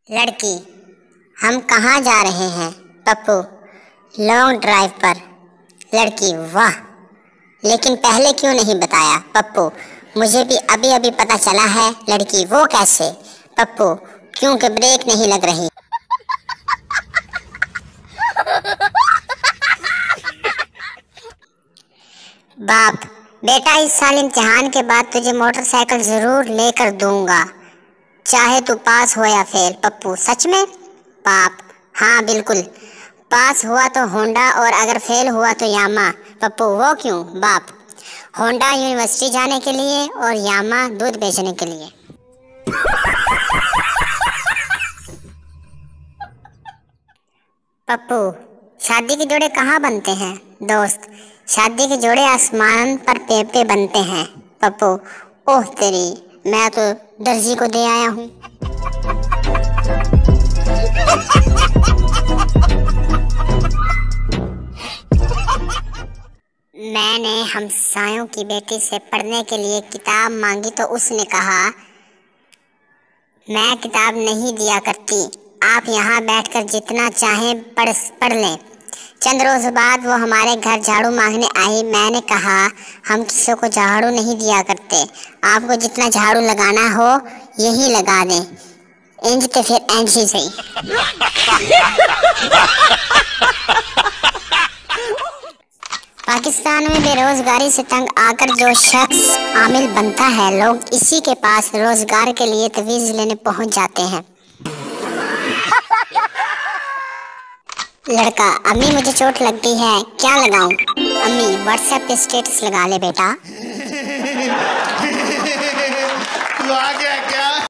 लड़की, हम कहाँ जा रहे हैं? पप्पू, लॉन्ग ड्राइव पर। लड़की, वाह, लेकिन पहले क्यों नहीं बताया? पप्पू, मुझे भी अभी अभी पता चला है। लड़की, वो कैसे? पप्पू, क्योंकि ब्रेक नहीं लग रही। बाप, बेटा इस साल इम्तिहान के बाद तुझे मोटरसाइकिल जरूर लेकर दूंगा, चाहे तू पास हो या फेल। पप्पू, सच में? बाप, हाँ बिल्कुल, पास हुआ तो होंडा और अगर फेल हुआ तो यामा। पप्पू, वो क्यों? बाप, होंडा यूनिवर्सिटी जाने के लिए और यामा दूध बेचने के लिए। पप्पू, शादी के जोड़े कहाँ बनते हैं? दोस्त, शादी के जोड़े आसमान पर पे बनते हैं। पप्पू, ओह तेरी, मैं तो दर्जी को दे आया हूँ। मैंने हमसायों की बेटी से पढ़ने के लिए किताब मांगी तो उसने कहा मैं किताब नहीं दिया करती, आप यहाँ बैठकर जितना चाहें पढ़ लें। चंद रोज बाद वो हमारे घर झाड़ू मांगने आई। मैंने कहा हम किसी को झाड़ू नहीं दिया करते, आपको जितना झाड़ू लगाना हो यही लगा दें। इंज तो फिर इंज ही सही। पाकिस्तान में बेरोजगारी से तंग आकर जो शख्स आमिल बनता है, लोग इसी के पास रोजगार के लिए तवीज़ लेने पहुंच जाते हैं। लड़का, अम्मी मुझे चोट लग गई है, क्या लगाऊं? अम्मी, व्हाट्सएप पे स्टेटस लगा ले बेटा। तू आ गया क्या?